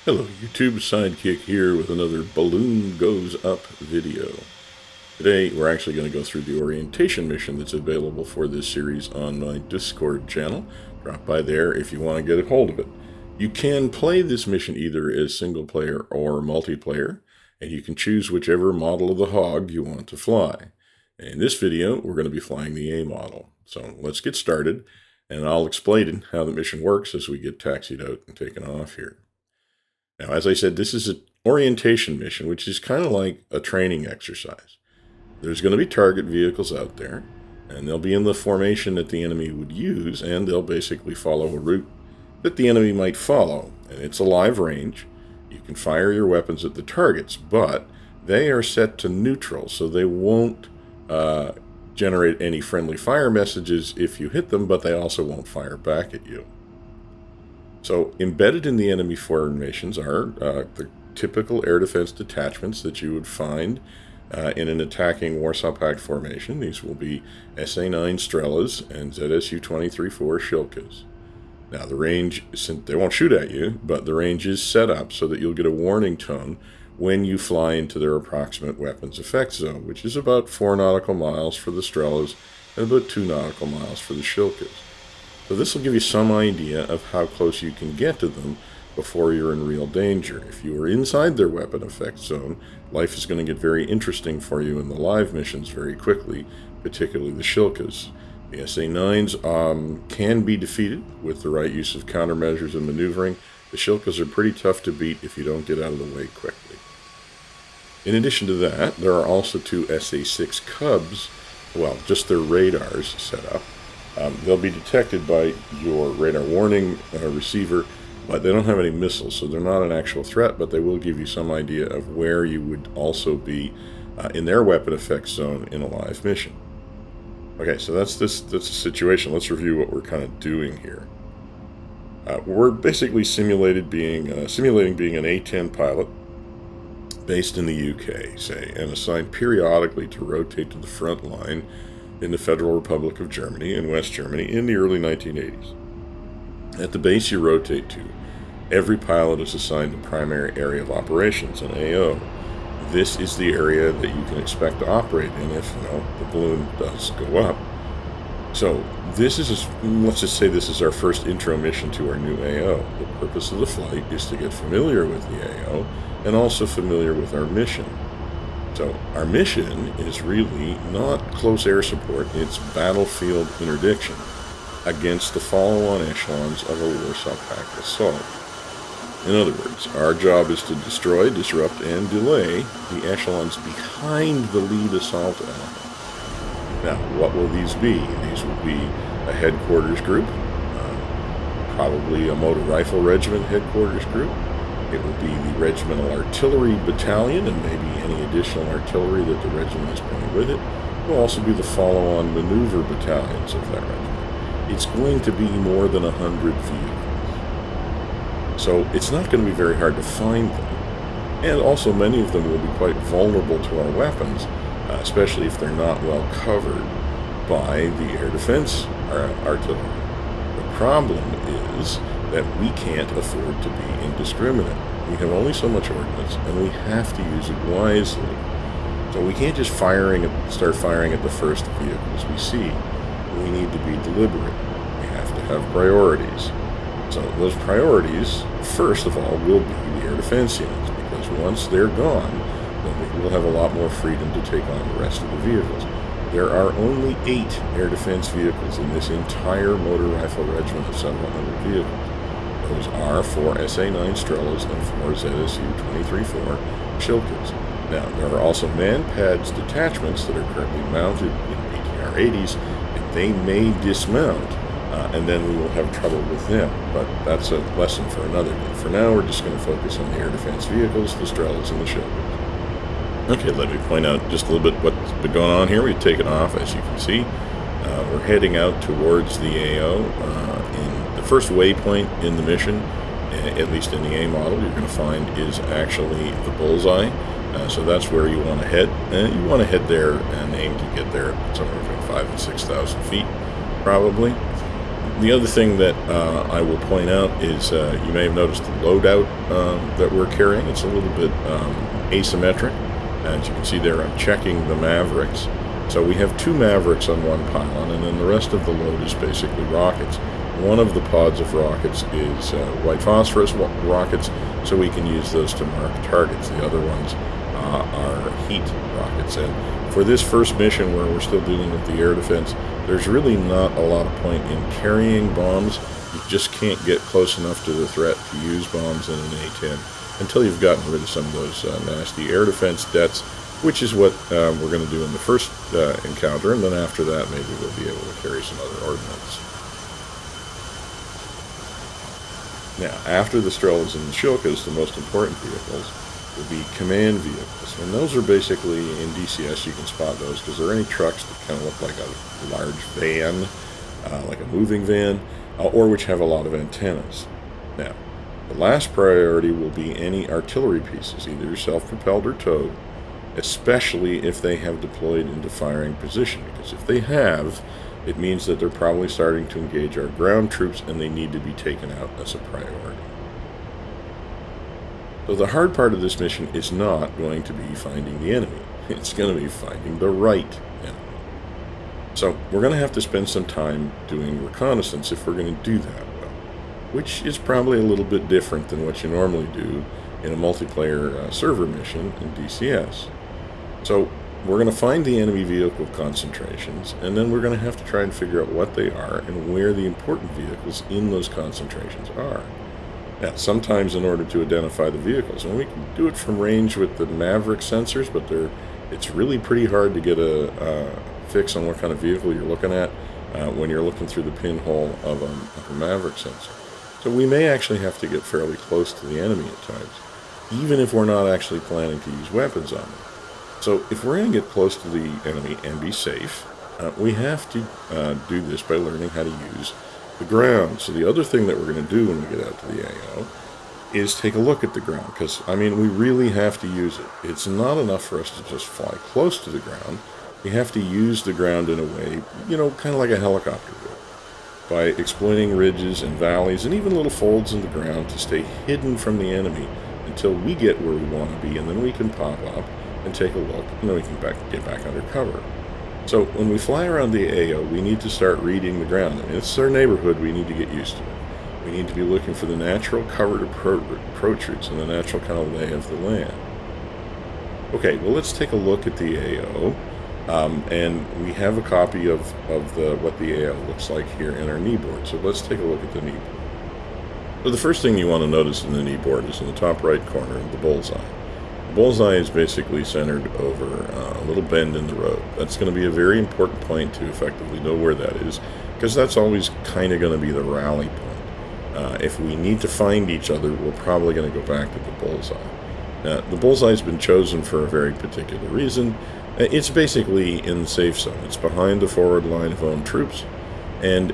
Hello YouTube, Sidekick here with another Balloon Goes Up video. Today we're actually going to go through the orientation mission that's available for this series on my Discord channel. Drop by there if you want to get a hold of it. You can play this mission either as single player or multiplayer, and you can choose whichever model of the Hawg you want to fly. In this video we're going to be flying the A model. So let's get started, and I'll explain how the mission works as we get taxied out and taken off here. Now, as I said, this is an orientation mission, which is kind of like a training exercise. There's going to be target vehicles out there, and they'll be in the formation that the enemy would use, and they'll basically follow a route that the enemy might follow. And it's a live range. You can fire your weapons at the targets, but they are set to neutral, so they won't generate any friendly fire messages if you hit them, but they also won't fire back at you. So embedded in the enemy formations are the typical air defense detachments that you would find in an attacking Warsaw Pact formation. These will be SA-9 Strelas and ZSU-23-4 Shilkas. Now the range, they won't shoot at you, but the range is set up so that you'll get a warning tone when you fly into their approximate weapons effect zone, which is about 4 nautical miles for the Strelas and about 2 nautical miles for the Shilkas. So this will give you some idea of how close you can get to them before you're in real danger. If you are inside their weapon effect zone, life is going to get very interesting for you in the live missions very quickly, particularly the Shilkas. The SA-9s can be defeated with the right use of countermeasures and maneuvering. The Shilkas are pretty tough to beat if you don't get out of the way quickly. In addition to that, there are also 2 SA-6 Cubs, well, just their radars set up. They'll be detected by your radar warning receiver, but they don't have any missiles, so they're not an actual threat, but they will give you some idea of where you would also be in their weapon effect zone in a live mission. Okay, so that's the situation. Let's review what we're kind of doing here. We're basically simulating being an A-10 pilot based in the UK, say, and assigned periodically to rotate to the front line in the Federal Republic of Germany and West Germany in the early 1980s. At the base you rotate to, every pilot is assigned a primary area of operations, an AO. This is the area that you can expect to operate in if, the balloon does go up. So this is, let's just say this is our first intro mission to our new AO. The purpose of the flight is to get familiar with the AO and also familiar with our mission. So our mission is really not close air support, it's battlefield interdiction against the follow-on echelons of a Warsaw Pact assault. In other words, our job is to destroy, disrupt, and delay the echelons behind the lead assault element. Now, what will these be? These will be a headquarters group, probably a motor rifle regiment headquarters group. It will be the regimental artillery battalion and maybe any additional artillery that the regiment is bringing with it. It will also be the follow-on maneuver battalions of that regiment. It's going to be more than 100 vehicles. So it's not going to be very hard to find them. And also many of them will be quite vulnerable to our weapons, especially if they're not well covered by the air defense artillery. The problem is that we can't afford to be indiscriminate. We have only so much ordnance, and we have to use it wisely. So we can't just start firing at the first vehicles we see. We need to be deliberate. We have to have priorities. So those priorities, first of all, will be the air defense units, because once they're gone, then we'll have a lot more freedom to take on the rest of the vehicles. There are only 8 air defense vehicles in this entire motor rifle regiment of several hundred vehicles. Those are 4 SA-9 Strelas and 4 ZSU-23-4 Shilkas. Now, there are also man-pads detachments that are currently mounted in BTR-80s, and they may dismount, and then we will have trouble with them. But that's a lesson for another day. For now, we're just going to focus on the air defense vehicles, the Strelas and the Shilkas. Okay, let me point out just a little bit what's been going on here. We've taken off, as you can see. We're heading out towards the AO. The first waypoint in the mission, at least in the A model, you're going to find is actually the bullseye. So that's where you want to head. You want to head there and aim to get there somewhere between 5,000 and 6,000 feet, probably. The other thing that I will point out is you may have noticed the loadout that we're carrying. It's a little bit asymmetric. As you can see there, I'm checking the Mavericks. So we have 2 Mavericks on one pylon, and then the rest of the load is basically rockets. One of the pods of rockets is white phosphorus rockets, so we can use those to mark targets. The other ones are heat rockets. And for this first mission where we're still dealing with the air defense, there's really not a lot of point in carrying bombs. You just can't get close enough to the threat to use bombs in an A-10 until you've gotten rid of some of those nasty air defense debts, which is what we're going to do in the first encounter, and then after that maybe we'll be able to carry some other ordnance. Now, after the Strelas and the Shilkas, the most important vehicles will be command vehicles, and those are basically, in DCS you can spot those because there are any trucks that kind of look like a large van, like a moving van, or which have a lot of antennas. Now, the last priority will be any artillery pieces, either self-propelled or towed, especially if they have deployed into firing position, because if they have, it means that they're probably starting to engage our ground troops and they need to be taken out as a priority. So the hard part of this mission is not going to be finding the enemy. It's going to be finding the right enemy. So we're going to have to spend some time doing reconnaissance if we're going to do that well, which is probably a little bit different than what you normally do in a multiplayer server mission in DCS. So we're going to find the enemy vehicle concentrations, and then we're going to have to try and figure out what they are and where the important vehicles in those concentrations are. Now, sometimes in order to identify the vehicles, and we can do it from range with the Maverick sensors, but it's really pretty hard to get a fix on what kind of vehicle you're looking at when you're looking through the pinhole of a Maverick sensor. So we may actually have to get fairly close to the enemy at times, even if we're not actually planning to use weapons on them. So if we're going to get close to the enemy and be safe, we have to do this by learning how to use the ground. So the other thing that we're going to do when we get out to the AO is take a look at the ground, because, I mean, we really have to use it. It's not enough for us to just fly close to the ground. We have to use the ground in a way, kind of like a helicopter would, by exploiting ridges and valleys and even little folds in the ground to stay hidden from the enemy until we get where we want to be, and then we can pop up and take a look, and then we can get back under cover. So when we fly around the AO, we need to start reading the ground. I mean, it's our neighborhood, we need to get used to it. We need to be looking for the natural covered approach routes and the natural kind of lay of the land. Okay, well, let's take a look at the AO. And we have a copy of what the AO looks like here in our knee board. So let's take a look at the knee board. So the first thing you want to notice in the knee board is in the top right corner, the bullseye. The bullseye is basically centered over a little bend in the road. That's going to be a very important point to effectively know where that is, because that's always kind of going to be the rally point. If we need to find each other, we're probably going to go back to the bullseye. The bullseye's been chosen for a very particular reason. It's basically in the safe zone. It's behind the forward line of owned troops, and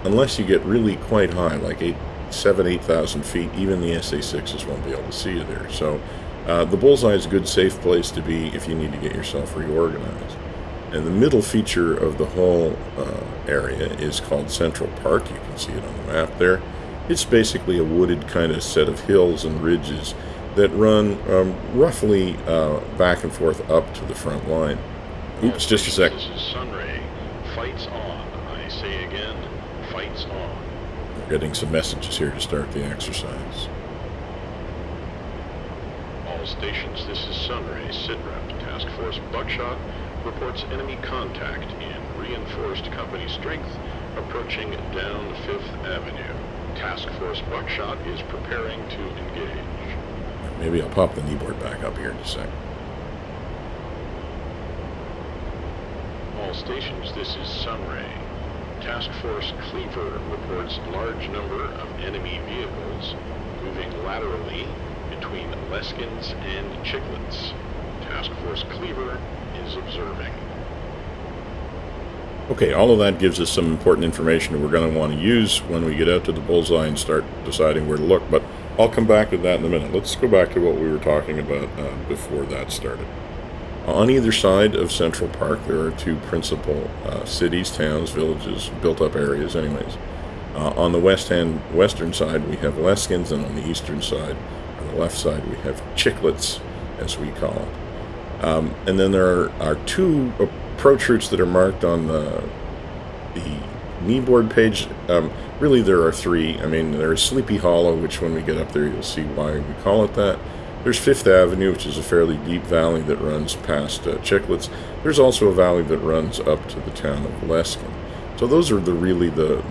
unless you get really quite high, like 8,000 feet, even the SA-6s won't be able to see you there. So the bullseye is a good safe place to be if you need to get yourself reorganized. And the middle feature of the whole area is called Central Park. You can see it on the map there. It's basically a wooded kind of set of hills and ridges that run roughly back and forth up to the front line. Oops, just a sec. This is Sunray. Fights on. I say again, fights on. We're getting some messages here to start the exercise. All stations, this is Sunray. Sitrep. Task Force Buckshot reports enemy contact in reinforced company strength approaching down 5th Avenue. Task Force Buckshot is preparing to engage. Maybe I'll pop the kneeboard back up here in a sec. All stations, this is Sunray. Task Force Cleaver reports large number of enemy vehicles moving laterally between Leskins and Chiclets. Task Force Cleaver is observing. Okay, all of that gives us some important information that we're going to want to use when we get out to the bullseye and start deciding where to look, but I'll come back to that in a minute. Let's go back to what we were talking about before that started. On either side of Central Park, there are two principal cities, towns, villages, built-up areas anyways. On the western side, we have Leskins, and on the eastern side, on the left side, we have Chiclets, as we call it. And then there are two approach routes that are marked on the kneeboard page. Really, there are three. I mean, there's Sleepy Hollow, which when we get up there, you'll see why we call it that. There's Fifth Avenue, which is a fairly deep valley that runs past Chiclets. There's also a valley that runs up to the town of Leskin. So those are really the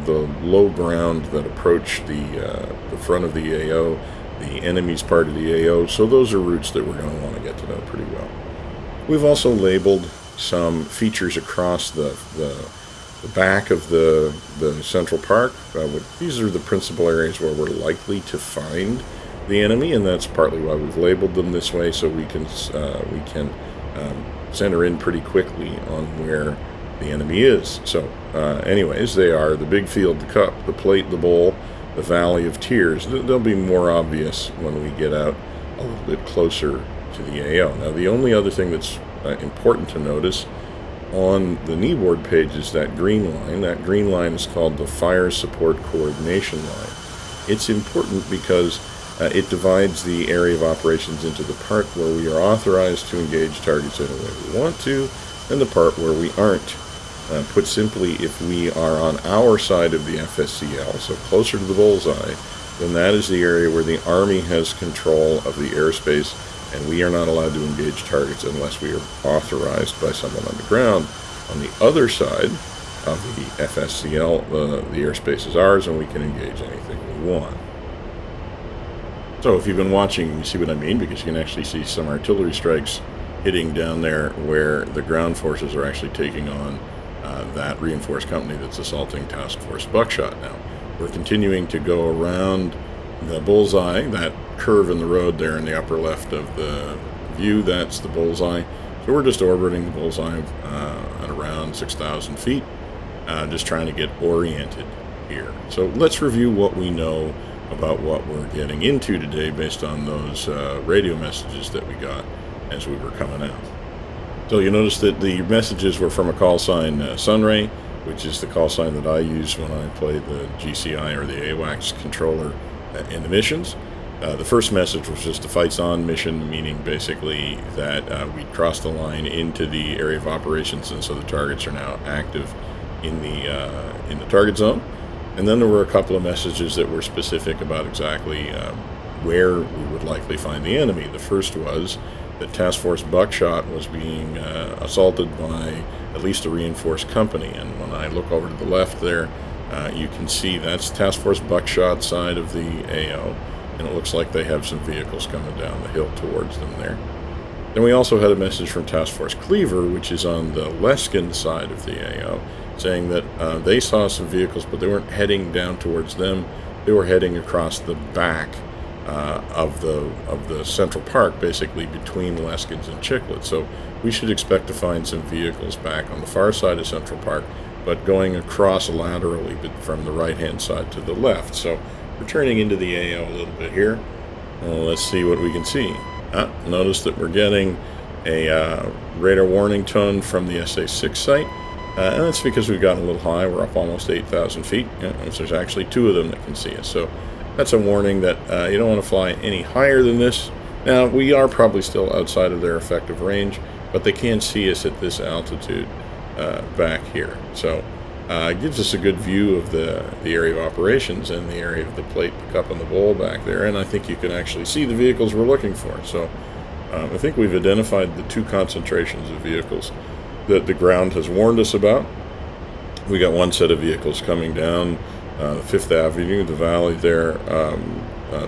low ground that approach the front of the AO, the enemy's part of the AO. So those are routes that we're going to want to get to know pretty well. We've also labeled some features across the back of the Central Park. These are the principal areas where we're likely to find the enemy, and that's partly why we've labeled them this way, so we can center in pretty quickly on where the enemy is. So anyways, they are the big field, the cup, the plate, the bowl, the valley of tears. They'll be more obvious when we get out a little bit closer to the AO. Now, the only other thing that's important to notice on the kneeboard page is that green line. That green line is called the Fire Support Coordination Line. It's important because it divides the area of operations into the part where we are authorized to engage targets any way we want to, and the part where we aren't. Put simply, if we are on our side of the FSCL, so closer to the bullseye, then that is the area where the Army has control of the airspace, and we are not allowed to engage targets unless we are authorized by someone on the ground. On the other side of the FSCL, the airspace is ours, and we can engage anything we want. So if you've been watching, you see what I mean, because you can actually see some artillery strikes hitting down there where the ground forces are actually taking on that reinforced company that's assaulting Task Force Buckshot. Now, we're continuing to go around the bullseye, that curve in the road there in the upper left of the view, that's the bullseye. So we're just orbiting the bullseye at around 6,000 feet, just trying to get oriented here. So let's review what we know about what we're getting into today based on those radio messages that we got as we were coming out. So you notice that the messages were from a call sign Sunray, which is the call sign that I use when I play the GCI or the AWACS controller in the missions. The first message was just a fights on mission, meaning basically that we crossed the line into the area of operations, and so the targets are now active in the target zone. And then there were a couple of messages that were specific about exactly where we would likely find the enemy. The first was that Task Force Buckshot was being assaulted by at least a reinforced company. And when I look over to the left there, you can see that's Task Force Buckshot side of the AO, and it looks like they have some vehicles coming down the hill towards them there. Then we also had a message from Task Force Cleaver, which is on the Leskin side of the AO, saying that they saw some vehicles, but they weren't heading down towards them. They were heading across the back of the Central Park, basically between Leskins and Chiclets. So we should expect to find some vehicles back on the far side of Central Park, but going across laterally from the right-hand side to the left. So we're turning into the AO a little bit here. Well, let's see what we can see. Notice that we're getting a radar warning tone from the SA-6 site. And that's because we've gotten a little high. We're up almost 8,000 feet. There's actually two of them that can see us. So that's a warning that you don't want to fly any higher than this. Now, we are probably still outside of their effective range, but they can see us at this altitude back here. So it gives us a good view of the area of operations and the area of the plate, the cup, and the bowl back there. And I think you can actually see the vehicles we're looking for. So I think we've identified the two concentrations of vehicles that the ground has warned us about. We got one set of vehicles coming down Fifth Avenue, the valley there,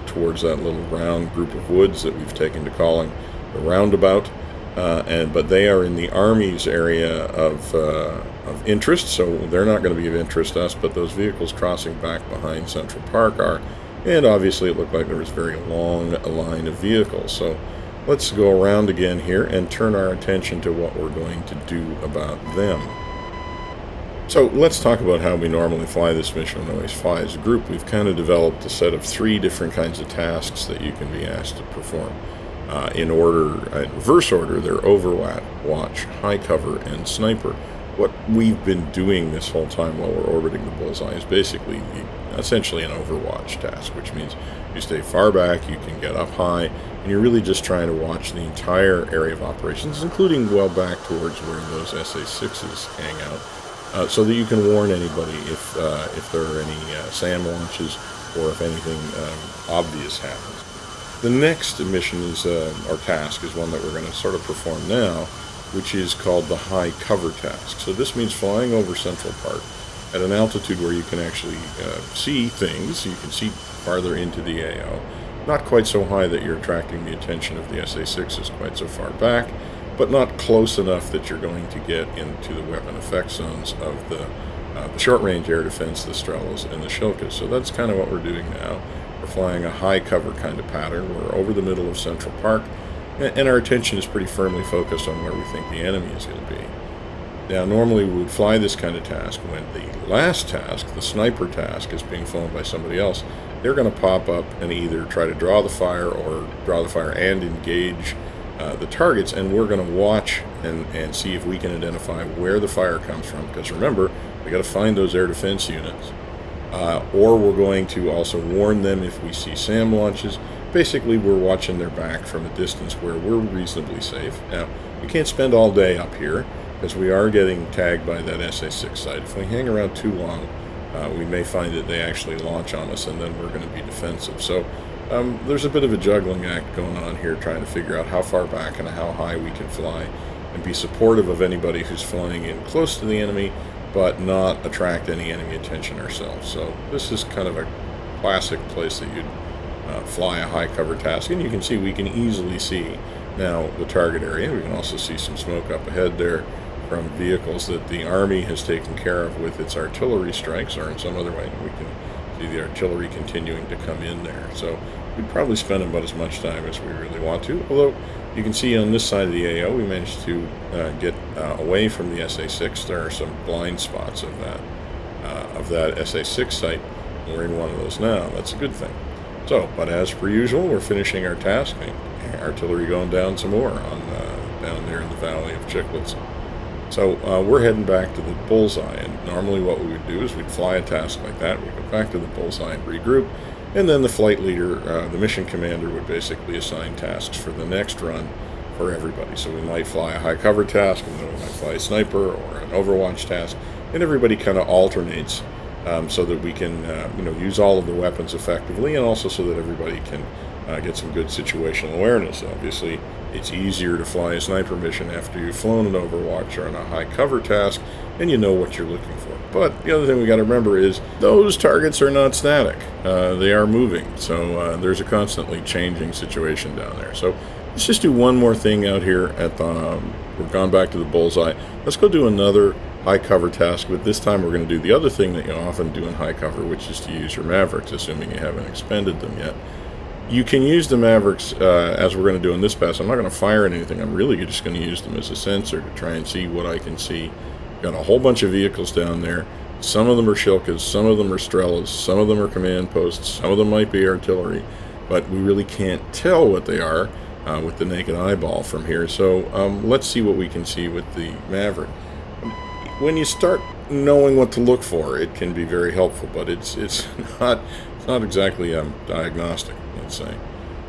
towards that little round group of woods that we've taken to calling the roundabout. But they are in the Army's area of interest, so they're not going to be of interest to us, but those vehicles crossing back behind Central Park are. And obviously it looked like there was a very long line of vehicles. So let's go around again here and turn our attention to what we're going to do about them. So let's talk about how we normally fly this mission and always fly as a group. We've kind of developed a set of 3 different kinds of tasks that you can be asked to perform. In reverse order, they're Overwatch, High Cover, and Sniper. What we've been doing this whole time while we're orbiting the bullseye is basically essentially an overwatch task, which means you stay far back, you can get up high, and you're really just trying to watch the entire area of operations, including well back towards where those SA-6s hang out, so that you can warn anybody if there are any SAM launches or if anything obvious happens. The next mission is, or task, is one that we're going to sort of perform now, which is called the high cover task. So this means flying over Central Park at an altitude where you can actually see things. You can see farther into the AO. Not quite so high that you're attracting the attention of the SA-6s quite so far back, but not close enough that you're going to get into the weapon effect zones of the short-range air defense, the Strelas, and the Shilkas. So that's kind of what we're doing now. We're flying a high cover kind of pattern. We're over the middle of Central Park, and our attention is pretty firmly focused on where we think the enemy is going to be. Now, normally we would fly this kind of task when the last task, the sniper task, is being flown by somebody else. They're going to pop up and either try to draw the fire or draw the fire and engage the targets, and we're going to watch and see if we can identify where the fire comes from, because remember, we got to find those air defense units. Or we're going to also warn them if we see SAM launches. Basically, we're watching their back from a distance where we're reasonably safe. Now, we can't spend all day up here, because we are getting tagged by that SA-6 site. If we hang around too long, we may find that they actually launch on us, and then we're going to be defensive. So there's a bit of a juggling act going on here, trying to figure out how far back and how high we can fly, and be supportive of anybody who's flying in close to the enemy, but not attract any enemy attention ourselves. So this is kind of a classic place that you'd fly a high cover task, and you can see we can easily see now the target area. We can also see some smoke up ahead there from vehicles that the Army has taken care of with its artillery strikes, or in some other way we can see the artillery continuing to come in there. So we'd probably spend about as much time as we really want to, although you can see on this side of the AO we managed to get away from the SA-6. There are some blind spots of that SA-6 site, and we're in one of those now. That's a good thing. So, but as per usual, we're finishing our task. Artillery going down some more on down there in the Valley of Chiclets. So we're heading back to the bullseye, and normally what we would do is we'd fly a task like that. We'd go back to the bullseye and regroup, and then the flight leader, the mission commander, would basically assign tasks for the next run for everybody. So we might fly a high cover task, and then we might fly a sniper or an overwatch task, and everybody kind of alternates so that we can use all of the weapons effectively, and also so that everybody can get some good situational awareness. Obviously, it's easier to fly a sniper mission after you've flown an overwatch or on a high cover task, and you know what you're looking for. But the other thing we got to remember is those targets are not static. They are moving, so there's a constantly changing situation down there. So let's just do one more thing out here at the we've gone back to the bullseye. Let's go do another high cover task, but this time we're going to do the other thing that you often do in high cover, which is to use your Mavericks, assuming you haven't expended them yet. You can use the Mavericks, as we're going to do in this pass. I'm not going to fire anything. I'm really just going to use them as a sensor to try and see what I can see. Got a whole bunch of vehicles down there. Some of them are Shilkas, some of them are Strelas, some of them are command posts, some of them might be artillery, but we really can't tell what they are with the naked eyeball from here. So let's see what we can see with the Maverick. When you start knowing what to look for, it can be very helpful, but it's not exactly diagnostic, let's say.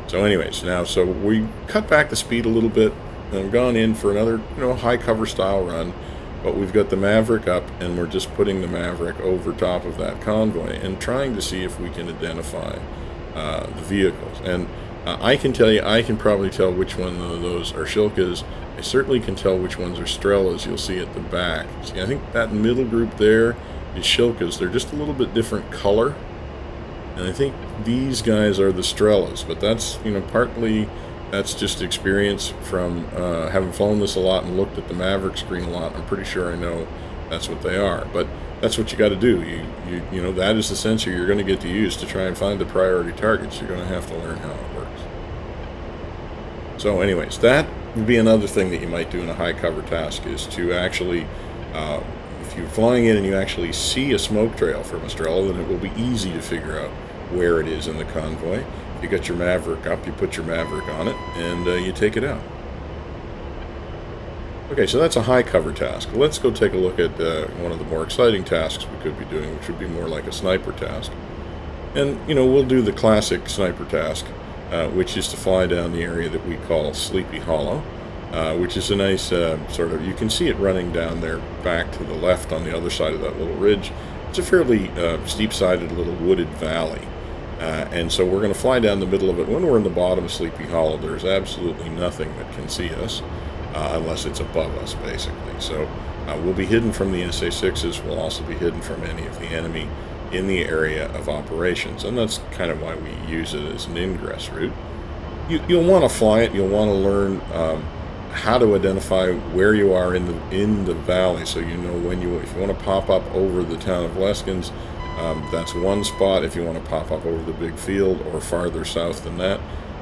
So anyways, so we cut back the speed a little bit and gone in for another high cover style run, but we've got the Maverick up, and we're just putting the Maverick over top of that convoy and trying to see if we can identify the vehicles. And I can tell you, I can probably tell which one of those are Shilkas. I certainly can tell which ones are Strelas. You'll see at the back. See, I think that middle group there is Shilkas. They're just a little bit different color. And I think these guys are the Strelas, but that's, partly that's just experience from having flown this a lot and looked at the Maverick screen a lot. I'm pretty sure I know that's what they are, but that's what you got to do. You that is the sensor you're going to get to use to try and find the priority targets. You're going to have to learn how it works. So anyways, that would be another thing that you might do in a high cover task, is to actually, if you're flying in and you actually see a smoke trail from a Strela, then it will be easy to figure out where it is in the convoy. You got your Maverick up, you put your Maverick on it, and you take it out. Okay, so that's a high cover task. Let's go take a look at one of the more exciting tasks we could be doing, which would be more like a sniper task. And, we'll do the classic sniper task, which is to fly down the area that we call Sleepy Hollow, which is a nice sort of, you can see it running down there back to the left on the other side of that little ridge. It's a fairly steep-sided little wooded valley. And so we're going to fly down the middle of it. When we're in the bottom of Sleepy Hollow, there's absolutely nothing that can see us, unless it's above us, basically. So we'll be hidden from the SA-6s. We'll also be hidden from any of the enemy in the area of operations. And that's kind of why we use it as an ingress route. You'll want to fly it. You'll want to learn how to identify where you are in the valley, so you know if you want to pop up over the town of Leskins. That's one spot. If you want to pop up over the big field or farther south than that,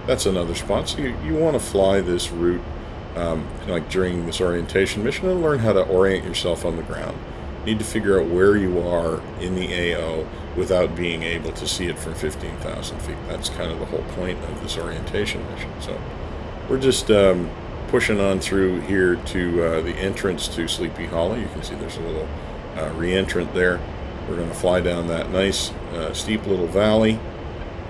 that's another spot. So you want to fly this route like during this orientation mission and learn how to orient yourself on the ground. You need to figure out where you are in the AO without being able to see it from 15,000 feet. That's kind of the whole point of this orientation mission. So we're just pushing on through here to the entrance to Sleepy Hollow. You can see there's a little re-entrant there. We're going to fly down that nice steep little valley,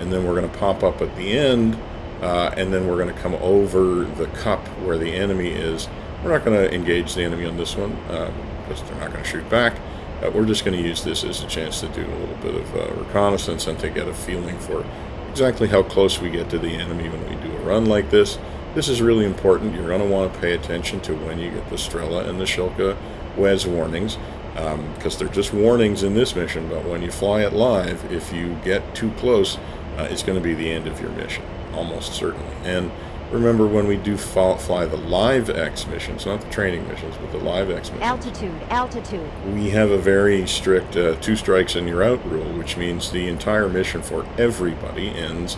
and then we're going to pop up at the end, and then we're going to come over the cup where the enemy is. We're not going to engage the enemy on this one because they're not going to shoot back. We're just going to use this as a chance to do a little bit of reconnaissance and to get a feeling for exactly how close we get to the enemy when we do a run like this. This is really important. You're going to want to pay attention to when you get the Strela and the Shilka Wes warnings, because they're just warnings in this mission, but when you fly it live, if you get too close, it's going to be the end of your mission, almost certainly. And remember, when we do fly the live X missions, not the training missions, but the live X missions, altitude, we have a very strict 2 strikes and you're out rule, which means the entire mission for everybody ends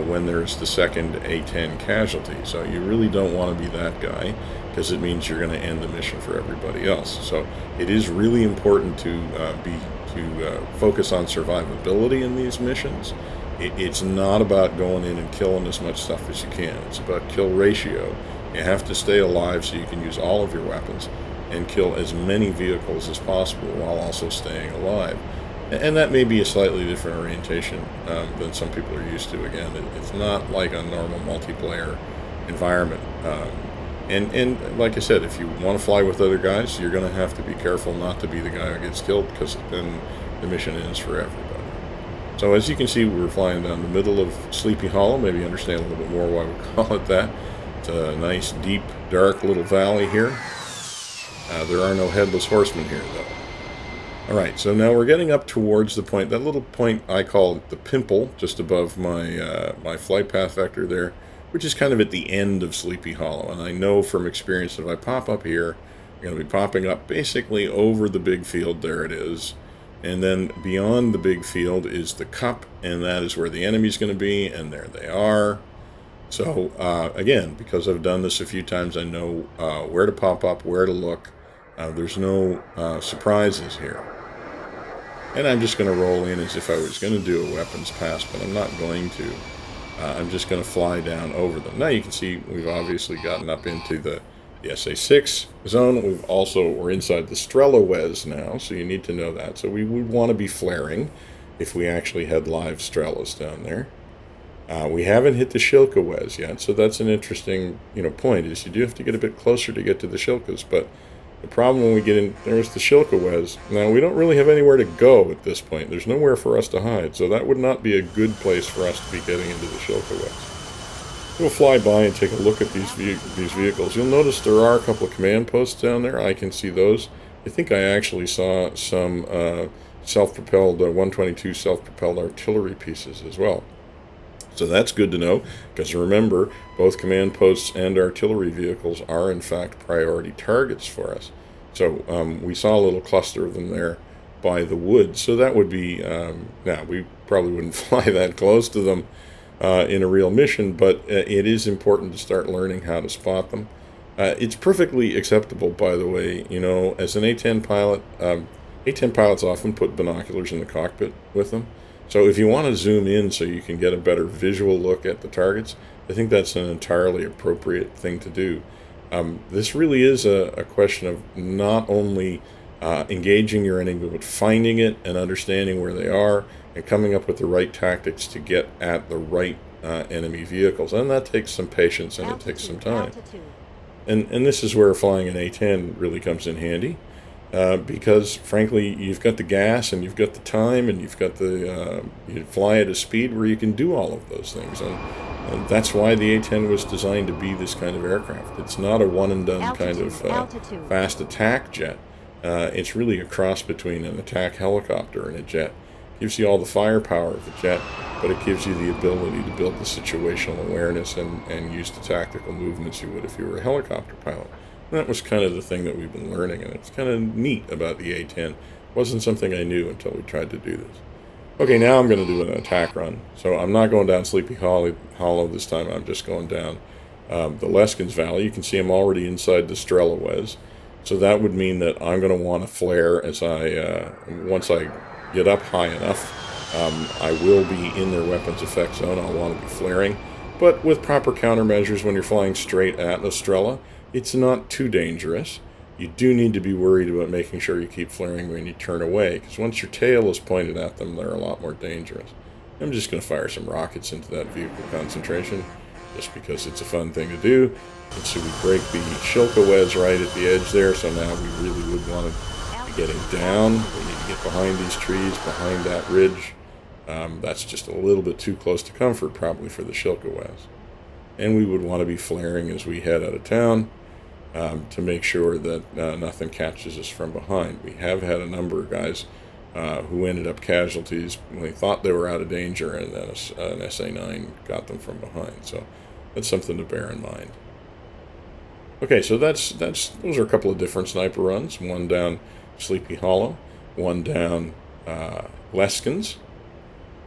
when there's the second A-10 casualty. So you really don't want to be that guy, because it means you're going to end the mission for everybody else. So it is really important to focus on survivability in these missions. It's not about going in and killing as much stuff as you can. It's about kill ratio. You have to stay alive so you can use all of your weapons and kill as many vehicles as possible while also staying alive. And that may be a slightly different orientation than some people are used to. Again, it's not like a normal multiplayer environment. And like I said, if you want to fly with other guys, you're going to have to be careful not to be the guy who gets killed, because then the mission ends for everybody. So as you can see, we're flying down the middle of Sleepy Hollow. Maybe you understand a little bit more why we call it that. It's a nice, deep, dark little valley here. There are no headless horsemen here, though. Alright, so now we're getting up towards the point, that little point I call the pimple, just above my my flight path vector there, which is kind of at the end of Sleepy Hollow. And I know from experience that if I pop up here, I'm going to be popping up basically over the big field. There it is. And then beyond the big field is the cup, and that is where the enemy's going to be, and there they are. So, again, because I've done this a few times, I know where to pop up, where to look. There's no surprises here. And I'm just going to roll in as if I was going to do a weapons pass, but I'm not going to. I'm just going to fly down over them. Now you can see we've obviously gotten up into the SA-6 zone. We're inside the Strela Wes now, so you need to know that. So we would want to be flaring if we actually had live Strelas down there. We haven't hit the Shilka Wes yet, so that's an interesting point, is you do have to get a bit closer to get to the Shilkas, but the problem when we get in, there's the Shilka Wes. Now, we don't really have anywhere to go at this point. There's nowhere for us to hide, so that would not be a good place for us to be getting into the Shilka Wes. We'll fly by and take a look at these vehicles. You'll notice there are a couple of command posts down there. I can see those. I think I actually saw some self-propelled, 122 self-propelled artillery pieces as well. So that's good to know, because remember, both command posts and artillery vehicles are in fact priority targets for us. So we saw a little cluster of them there by the woods. So that would be, now we probably wouldn't fly that close to them in a real mission, but it is important to start learning how to spot them. It's perfectly acceptable, by the way, as an A-10 pilot. A-10 pilots often put binoculars in the cockpit with them. So if you want to zoom in so you can get a better visual look at the targets, I think that's an entirely appropriate thing to do. This really is a question of not only engaging your enemy, but finding it and understanding where they are, and coming up with the right tactics to get at the right enemy vehicles. And that takes some patience and it takes some time. And this is where flying an A-10 really comes in handy. Because frankly, you've got the gas and you've got the time and you've got the you fly at a speed where you can do all of those things, and that's why the A-10 was designed to be this kind of aircraft. It's not a one and done kind of fast attack jet. It's really a cross between an attack helicopter and a jet. It gives you all the firepower of a jet, but it gives you the ability to build the situational awareness and use the tactical movements you would if you were a helicopter pilot. And that was kind of the thing that we've been learning, and it's kind of neat about the A-10. It wasn't something I knew until we tried to do this. Okay, now I'm going to do an attack run. So I'm not going down Sleepy Hollow this time. I'm just going down the Leskins Valley. You can see I'm already inside the Strelawes. So that would mean that I'm going to want to flare as once I get up high enough. I will be in their weapons effect zone. I'll want to be flaring. But with proper countermeasures, when you're flying straight at the Strela, it's not too dangerous. You do need to be worried about making sure you keep flaring when you turn away, because once your tail is pointed at them, they're a lot more dangerous. I'm just going to fire some rockets into that vehicle concentration, just because it's a fun thing to do. And so we break the Shilkawes right at the edge there, so now we really would want to be getting down. We need to get behind these trees, behind that ridge. That's just a little bit too close to comfort, probably, for the Shilkawes. And we would want to be flaring as we head out of town to make sure that nothing catches us from behind. We have had a number of guys who ended up casualties when they thought they were out of danger, and then an SA-9 got them from behind. So that's something to bear in mind. Okay, so those are a couple of different sniper runs. One down Sleepy Hollow, one down Leskins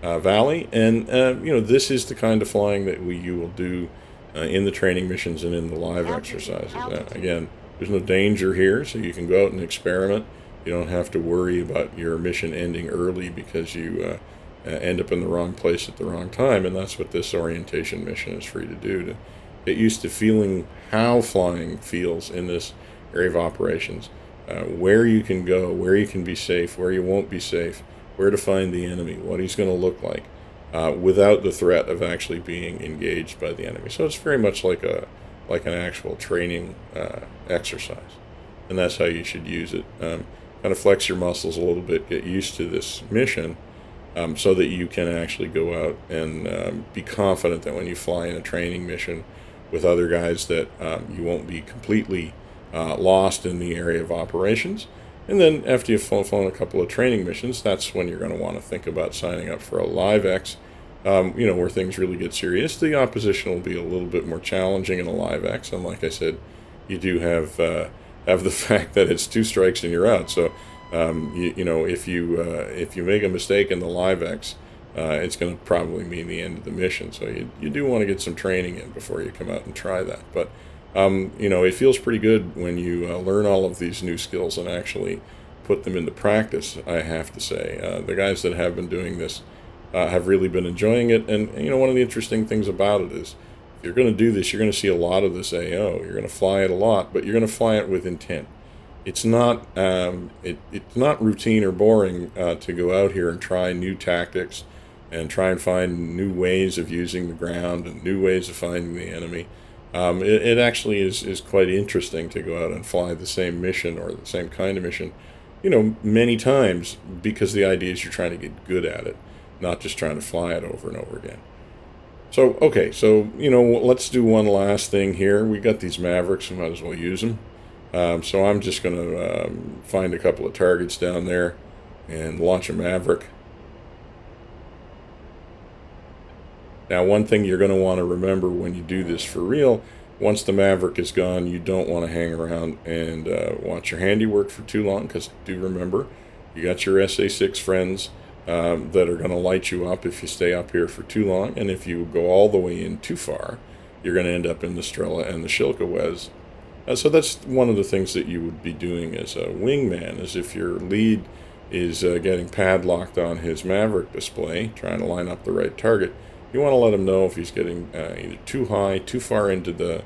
Valley, and this is the kind of flying that you will do in the training missions and in the live exercises. Again, there's no danger here, so you can go out and experiment. You don't have to worry about your mission ending early because you end up in the wrong place at the wrong time, and that's what this orientation mission is for you to do, to get used to feeling how flying feels in this area of operations, where you can go, where you can be safe, where you won't be safe, where to find the enemy, what he's going to look like, without the threat of actually being engaged by the enemy. So it's very much like an actual training exercise, and that's how you should use it. Kind of flex your muscles a little bit, get used to this mission, so that you can actually go out and be confident that when you fly in a training mission with other guys that you won't be completely lost in the area of operations. And then after you've flown a couple of training missions, that's when you're going to want to think about signing up for a live X, where things really get serious. The opposition will be a little bit more challenging in a live X, and like I said, you do have the fact that it's 2 strikes and you're out. So if you make a mistake in the live X, it's going to probably mean the end of the mission. So you do want to get some training in before you come out and try that. But it feels pretty good when you learn all of these new skills and actually put them into practice, I have to say. The guys that have been doing this have really been enjoying it. And, one of the interesting things about it is, if you're going to do this, you're going to see a lot of this AO. You're going to fly it a lot, but you're going to fly it with intent. It's not it's not routine or boring to go out here and try new tactics and try and find new ways of using the ground and new ways of finding the enemy. It actually is quite interesting to go out and fly the same mission or the same kind of mission, many times, because the idea is you're trying to get good at it, not just trying to fly it over and over again. So, okay, let's do one last thing here. We got these Mavericks, we might as well use them. So I'm just going to find a couple of targets down there and launch a Maverick. Now, one thing you're going to want to remember when you do this for real, once the Maverick is gone, you don't want to hang around and watch your handiwork for too long, because do remember, you got your SA-6 friends that are going to light you up if you stay up here for too long, and if you go all the way in too far, you're going to end up in the Strela and the Shilkawes. So that's one of the things that you would be doing as a wingman, is if your lead is getting padlocked on his Maverick display, trying to line up the right target, you want to let him know if he's getting either too high, too far into the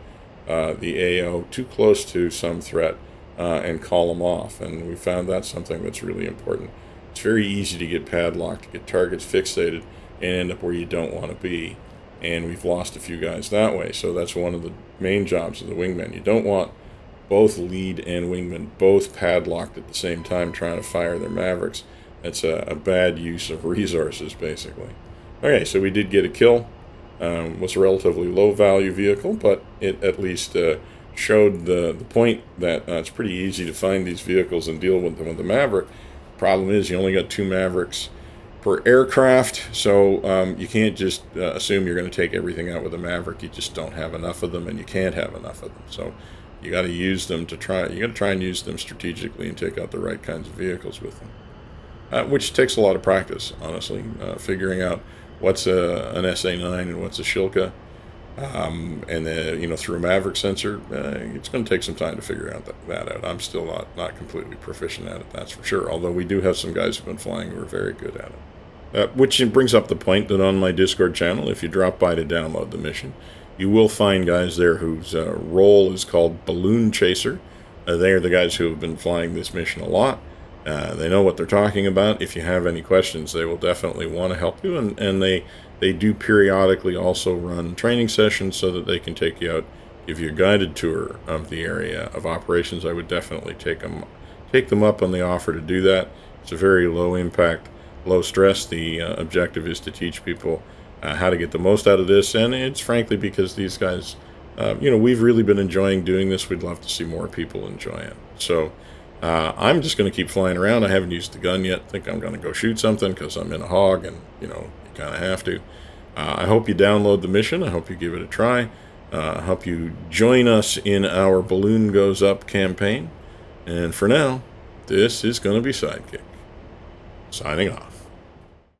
AO, too close to some threat, and call him off. And we found that's something that's really important. It's very easy to get padlocked, to get targets fixated, and end up where you don't want to be. And we've lost a few guys that way. So that's one of the main jobs of the wingman. You don't want both lead and wingman both padlocked at the same time trying to fire their Mavericks. That's a bad use of resources, basically. Okay, so we did get a kill. Was a relatively low-value vehicle, but it at least showed the point that it's pretty easy to find these vehicles and deal with them with the Maverick. Problem is, you only got 2 Mavericks per aircraft, so you can't just assume you're going to take everything out with a Maverick. You just don't have enough of them, and you can't have enough of them. So you got to use them to try. You got to try and use them strategically and take out the right kinds of vehicles with them, which takes a lot of practice, honestly, figuring out what's an SA9 and what's a Shilka, and through a Maverick sensor, it's going to take some time to figure out that out. I'm still not completely proficient at it, that's for sure. Although we do have some guys who've been flying who are very good at it. Which brings up the point that on my Discord channel, if you drop by to download the mission, you will find guys there whose role is called Balloon Chaser. They are the guys who have been flying this mission a lot. They know what they're talking about. If you have any questions, they will definitely want to help you, and they do periodically also run training sessions so that they can take you out, give you a guided tour of the area of operations. I would definitely take them up on the offer to do that. It's a very low impact, low stress. The objective is to teach people how to get the most out of this, and it's frankly because these guys, we've really been enjoying doing this. We'd love to see more people enjoy it. So I'm just going to keep flying around. I haven't used the gun yet. I think I'm going to go shoot something because I'm in a Hawg, and you kind of have to. I hope you download the mission. I hope you give it a try. I hope you join us in our Balloon Goes Up campaign. And for now, this is going to be Sidekick, signing off.